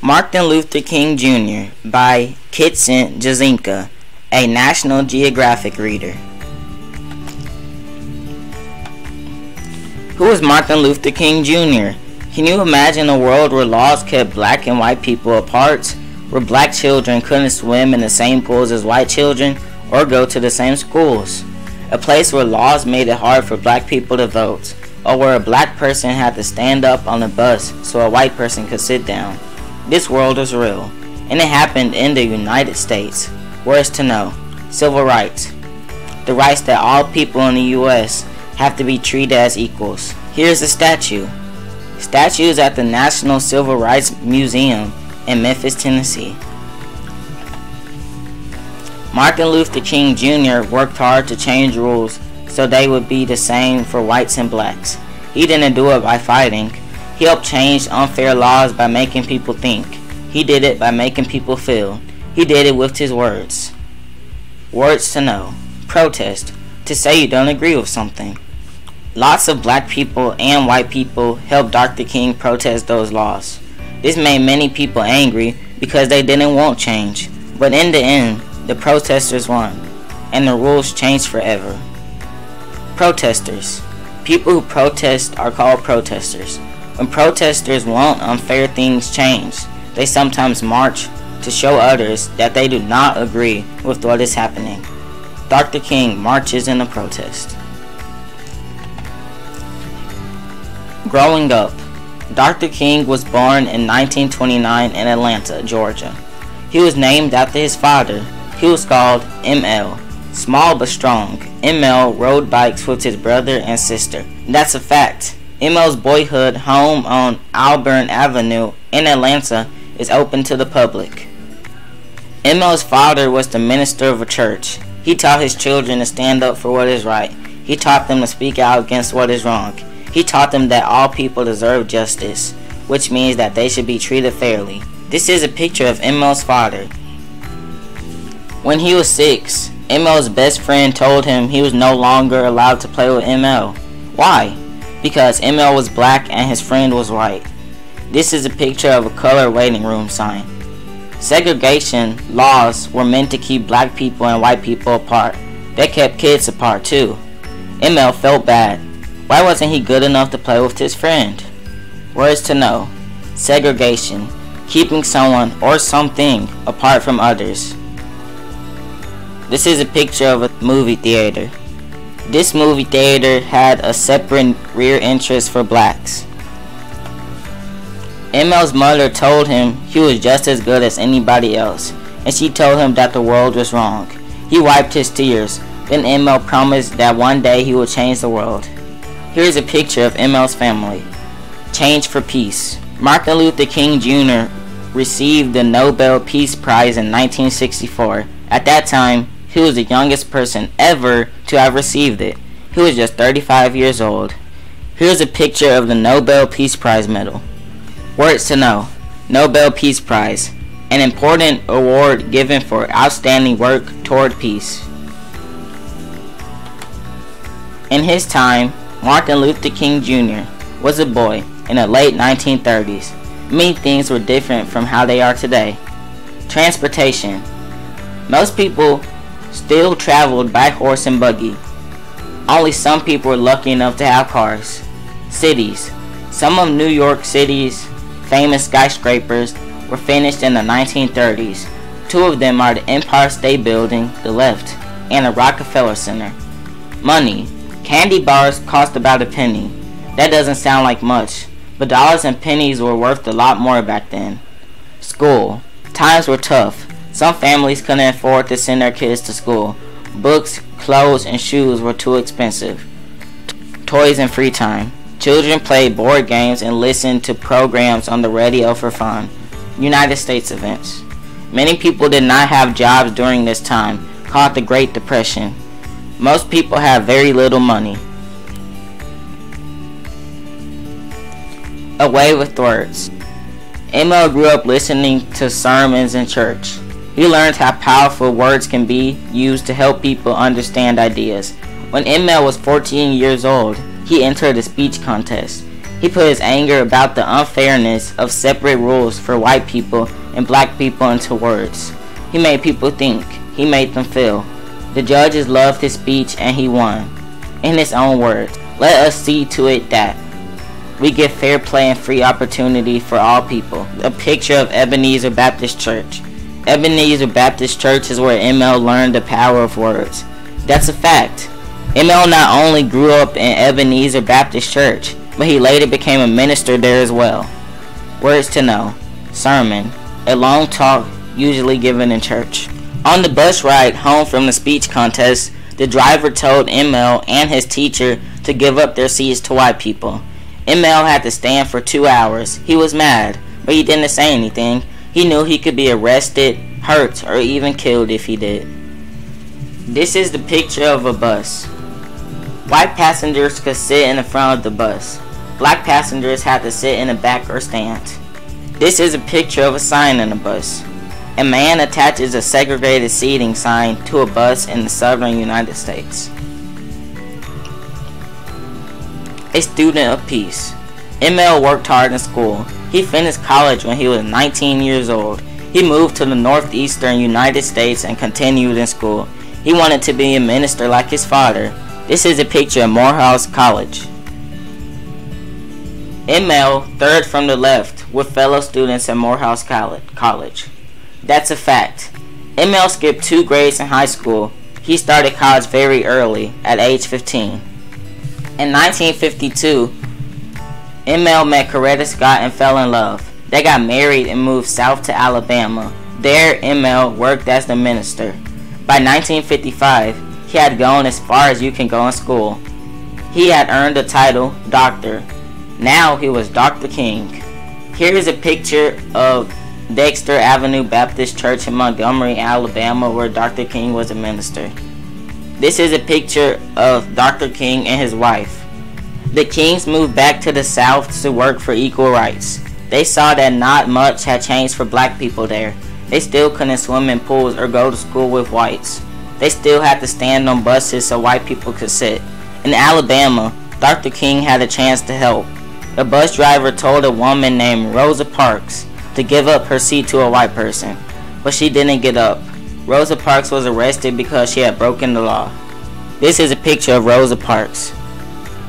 Martin Luther King Jr. by Kitson, Jazynka, a National Geographic reader. Who was Martin Luther King Jr.? Can you imagine a world where laws kept black and white people apart, where black children couldn't swim in the same pools as white children or go to the same schools? A place where laws made it hard for black people to vote, or where a black person had to stand up on a bus so a white person could sit down. This world is real, and it happened in the United States. Words to know: civil rights, the rights that all people in the U.S. have to be treated as equals. Here's a statue. Statues at the National Civil Rights Museum in Memphis, Tennessee. Martin Luther King Jr. worked hard to change rules so they would be the same for whites and blacks. He didn't do it by fighting. He helped change unfair laws by making people think. He did it by making people feel. He did it with his words. Words to know: protest, to say you don't agree with something. Lots of black people and white people helped Dr. King protest those laws. This made many people angry because they didn't want change. But in the end, the protesters won, and the rules changed forever. Protesters. People who protest are called protesters. When protesters want unfair things changed, they sometimes march to show others that they do not agree with what is happening. Dr. King marches in a protest. Growing up. Dr. King was born in 1929 in Atlanta, Georgia. He was named after his father. He was called ML, small but strong. ML rode bikes with his brother and sister. That's a fact. ML's boyhood home on Auburn Avenue in Atlanta is open to the public. ML's father was the minister of a church. He taught his children to stand up for what is right. He taught them to speak out against what is wrong. He taught them that all people deserve justice, which means that they should be treated fairly. This is a picture of ML's father. When he was 6, ML's best friend told him he was no longer allowed to play with ML. Why? Because ML was black and his friend was white. This is a picture of a color waiting room sign. Segregation laws were meant to keep black people and white people apart. They kept kids apart too. ML felt bad. Why wasn't he good enough to play with his friend? Words to know: segregation, keeping someone or something apart from others. This is a picture of a movie theater. This movie theater had a separate rear entrance for blacks. ML's mother told him he was just as good as anybody else, and she told him that the world was wrong. He wiped his tears. Then ML promised that one day he would change the world. Here's a picture of ML's family. Change for peace. Martin Luther King Jr. received the Nobel Peace Prize in 1964. At that time, he was the youngest person ever to have received it. He was just 35 years old. Here's a picture of the Nobel Peace Prize medal. Words to know: Nobel Peace Prize, an important award given for outstanding work toward peace. In his time, Martin Luther King Jr. was a boy in the late 1930s. Many things were different from how they are today. Transportation. Most people still traveled by horse and buggy. Only some people were lucky enough to have cars. Cities. Some of New York City's famous skyscrapers were finished in the 1930s. Two of them are the Empire State Building, the left, and the Rockefeller Center. Money. Candy bars cost about a penny. That doesn't sound like much, but dollars and pennies were worth a lot more back then. School. Times were tough. Some families couldn't afford to send their kids to school. Books, clothes, and shoes were too expensive. Toys and free time. Children played board games and listened to programs on the radio for fun. United States events. Many people did not have jobs during this time, called the Great Depression. Most people have very little money. Away with words. ML grew up listening to sermons in church. He learned how powerful words can be used to help people understand ideas. When ML was 14 years old, he entered a speech contest. He put his anger about the unfairness of separate rules for white people and black people into words. He made people think. He made them feel. The judges loved his speech and he won. In his own words, let us see to it that we give fair play and free opportunity for all people. A picture of Ebenezer Baptist Church. Ebenezer Baptist Church is where ML learned the power of words. That's a fact. ML not only grew up in Ebenezer Baptist Church, but he later became a minister there as well. Words to know. Sermon. A long talk usually given in church. On the bus ride home from the speech contest, the driver told ML and his teacher to give up their seats to white people. ML had to stand for 2 hours. He was mad, but he didn't say anything. He knew he could be arrested, hurt, or even killed if he did. This is the picture of a bus. White passengers could sit in the front of the bus. Black passengers had to sit in the back or stand. This is a picture of a sign in a bus. A man attaches a segregated seating sign to a bus in the southern United States. A student of peace. ML worked hard in school. He finished college when he was 19 years old. He moved to the northeastern United States and continued in school. He wanted to be a minister like his father. This is a picture of Morehouse College. ML, third from the left, with fellow students at Morehouse College. That's a fact. ML skipped 2 grades in high school. He started college very early, at age 15. In 1952, ML met Coretta Scott and fell in love. They got married and moved south to Alabama. There, ML worked as the minister. By 1955, he had gone as far as you can go in school. He had earned the title Doctor. Now he was Dr. King. Here is a picture of Dexter Avenue Baptist Church in Montgomery, Alabama, where Dr. King was a minister. This is a picture of Dr. King and his wife. The Kings moved back to the South to work for equal rights. They saw that not much had changed for black people there. They still couldn't swim in pools or go to school with whites. They still had to stand on buses so white people could sit. In Alabama, Dr. King had a chance to help. A bus driver told a woman named Rosa Parks to give up her seat to a white person, but she didn't get up. Rosa Parks was arrested because she had broken the law. This is a picture of Rosa Parks.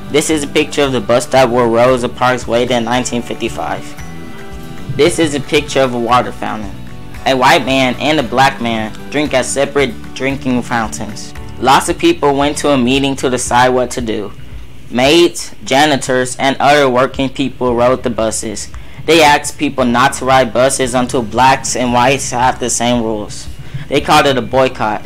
This is a picture of the bus stop where Rosa Parks waited in 1955. This is a picture of a water fountain. A white man and a black man drink at separate drinking fountains. Lots of people went to a meeting to decide what to do. Maids, janitors, and other working people rode the buses. They asked people not to ride buses until blacks and whites have the same rules. They called it a boycott.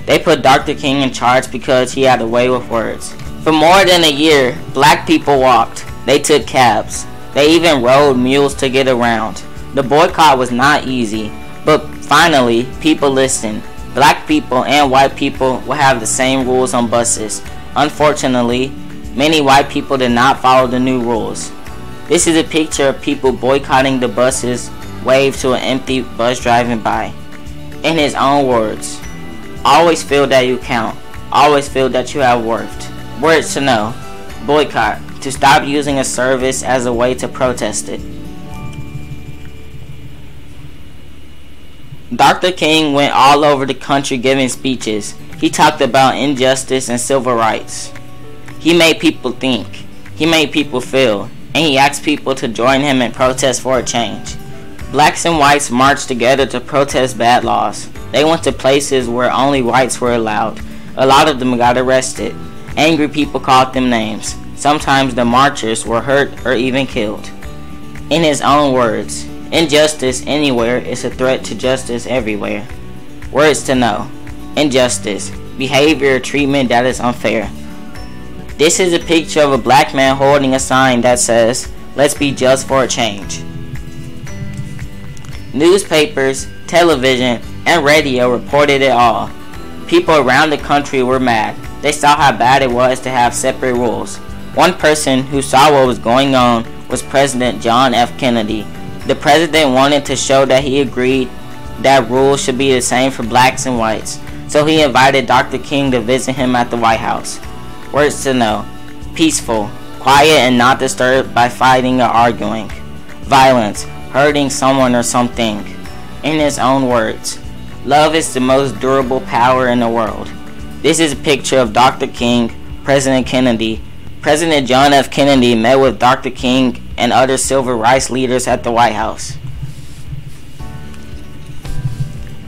They put Dr. King in charge because he had a way with words. For more than a year, black people walked. They took cabs. They even rode mules to get around. The boycott was not easy, but finally, people listened. Black people and white people will have the same rules on buses. Unfortunately, many white people did not follow the new rules. This is a picture of people boycotting the buses, waved to an empty bus driving by. In his own words, always feel that you count. Always feel that you have worth. Words to know. Boycott. To stop using a service as a way to protest it. Dr. King went all over the country giving speeches. He talked about injustice and civil rights. He made people think. He made people feel. And he asked people to join him in protest for a change. Blacks and whites marched together to protest bad laws. They went to places where only whites were allowed. A lot of them got arrested. Angry people called them names. Sometimes the marchers were hurt or even killed. In his own words, injustice anywhere is a threat to justice everywhere. Words to know. Injustice. Behavior or treatment that is unfair. This is a picture of a black man holding a sign that says, "Let's be just for a change." Newspapers, television, and radio reported it all. People around the country were mad. They saw how bad it was to have separate rules. One person who saw what was going on was President John F. Kennedy. The president wanted to show that he agreed that rules should be the same for blacks and whites, so he invited Dr. King to visit him at the White House. Words to know. Peaceful. quiet and not disturbed by fighting or arguing, violence, hurting someone or something. In his own words, love is the most durable power in the world. This is a picture of Dr. King, President Kennedy. President John F. Kennedy met with Dr. King and other civil rights leaders at the White House.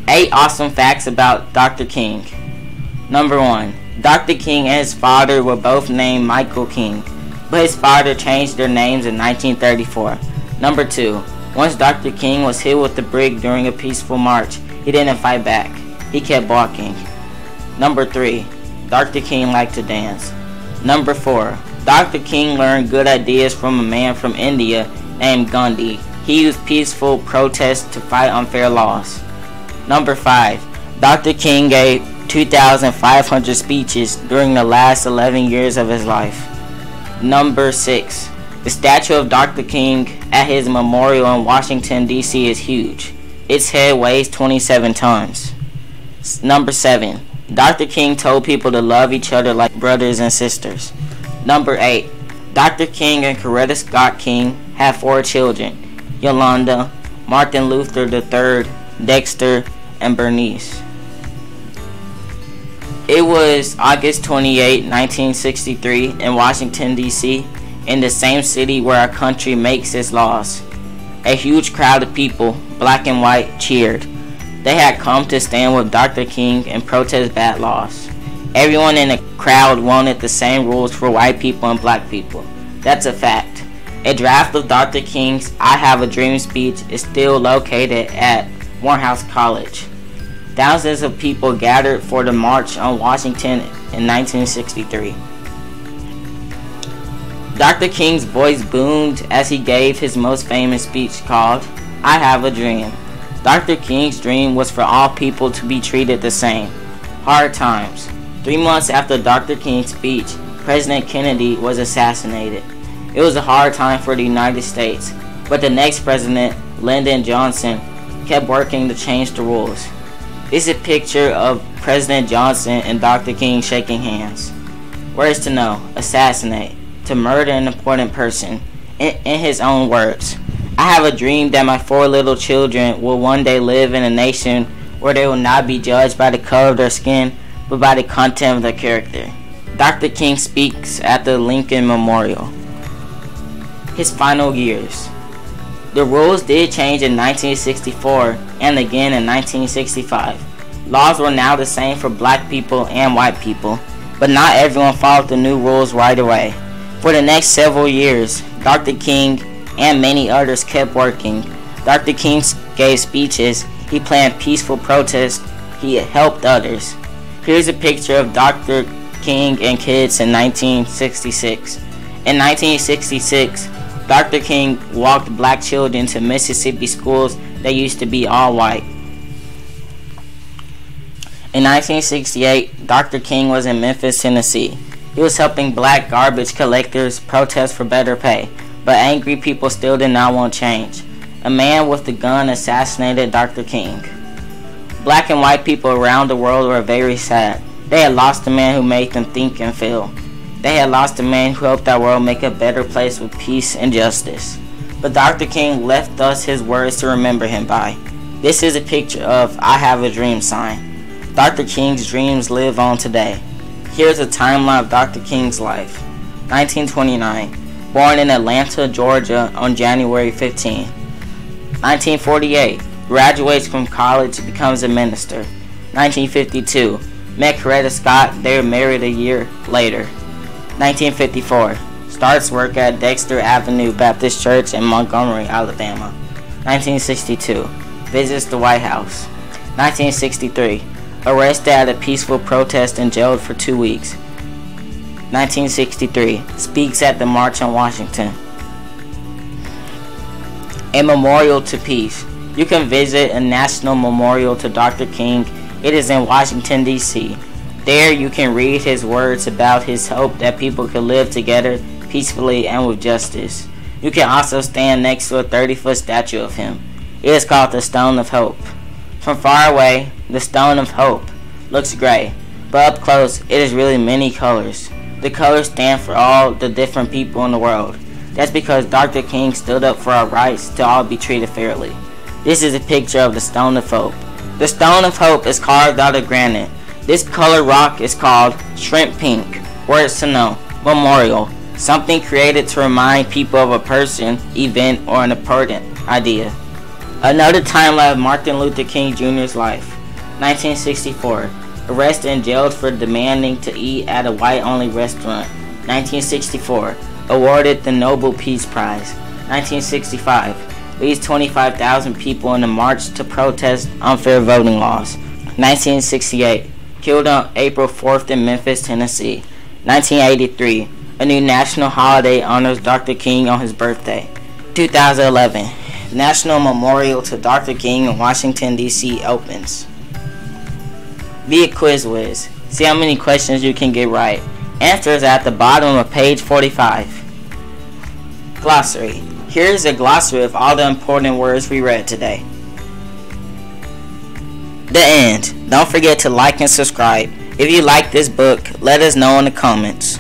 8 awesome facts about Dr. King. Number 1. Dr. King and his father were both named Michael King, but his father changed their names in 1934. Number 2. Once Dr. King was hit with a brick during a peaceful march, he didn't fight back. He kept walking. Number 3. Dr. King liked to dance. Number 4. Dr. King learned good ideas from a man from India named Gandhi. He used peaceful protests to fight unfair laws. Number 5. Dr. King gave 2,500 speeches during the last 11 years of his life. Number 6. The statue of Dr. King at his memorial in Washington, D.C. is huge. Its head weighs 27 tons. Number 7. Dr. King told people to love each other like brothers and sisters. Number 8. Dr. King and Coretta Scott King had 4 children: Yolanda, Martin Luther III, Dexter, and Bernice. It was August 28, 1963 in Washington, D.C., in the same city where our country makes its laws. A huge crowd of people, black and white, cheered. They had come to stand with Dr. King and protest bad laws. Everyone in the crowd wanted the same rules for white people and black people. That's a fact. A draft of Dr. King's I Have a Dream speech is still located at Morehouse College. Thousands of people gathered for the March on Washington in 1963. Dr. King's voice boomed as he gave his most famous speech called I Have a Dream. Dr. King's dream was for all people to be treated the same. Hard times. 3 months after Dr. King's speech, President Kennedy was assassinated. It was a hard time for the United States, but the next president, Lyndon Johnson, kept working to change the rules. This is a picture of President Johnson and Dr. King shaking hands. Words to know: assassinate, to murder an important person. In his own words, I have a dream that my 4 little children will one day live in a nation where they will not be judged by the color of their skin, but by the content of their character. Dr. King speaks at the Lincoln Memorial. His final years. The rules did change in 1964 and again in 1965. Laws were now the same for black people and white people, but not everyone followed the new rules right away. For the next several years, Dr. King and many others kept working. Dr. King gave speeches, he planned peaceful protests, he helped others. Here's a picture of Dr. King and kids in 1966. In 1966, Dr. King walked black children to Mississippi schools that used to be all white. In 1968, Dr. King was in Memphis, Tennessee. He was helping black garbage collectors protest for better pay, but angry people still did not want change. A man with a gun assassinated Dr. King. Black and white people around the world were very sad. They had lost the man who made them think and feel. They had lost a man who helped our world make a better place with peace and justice. But Dr. King left us his words to remember him by. This is a picture of I Have a Dream sign. Dr. King's dreams live on today. Here's a timeline of Dr. King's life. 1929. Born in Atlanta, Georgia on January 15. 1948. Graduates from college, becomes a minister. 1952. Met Coretta Scott, they were married a year later. 1954. Starts work at Dexter Avenue Baptist Church in Montgomery, Alabama. 1962. Visits the White House. 1963. Arrested at a peaceful protest and jailed for 2 weeks. 1963. Speaks at the March on Washington. A memorial to peace. You can visit a national memorial to Dr. King. It is in Washington, D.C. There you can read his words about his hope that people could live together peacefully and with justice. You can also stand next to a 30-foot statue of him. It is called the Stone of Hope. From far away, the Stone of Hope looks gray, but up close it is really many colors. The colors stand for all the different people in the world. That's because Dr. King stood up for our rights to all be treated fairly. This is a picture of the Stone of Hope. The Stone of Hope is carved out of granite. This colored rock is called shrimp pink. Words to know. Memorial. Something created to remind people of a person, event, or an important idea. Another timeline of Martin Luther King Jr.'s life. 1964. Arrested and jailed for demanding to eat at a white-only restaurant. 1964. Awarded the Nobel Peace Prize. 1965. Leads 25,000 people in a march to protest unfair voting laws. 1968. Killed on April 4th in Memphis, Tennessee. 1983. A new national holiday honors Dr. King on his birthday. 2011. National Memorial to Dr. King in Washington, D.C. opens. Be a quiz whiz. See how many questions you can get right. Answers at the bottom of page 45. Glossary. Here's a glossary of all the important words we read today. The end. Don't forget to like and subscribe. If you like this book, let us know in the comments.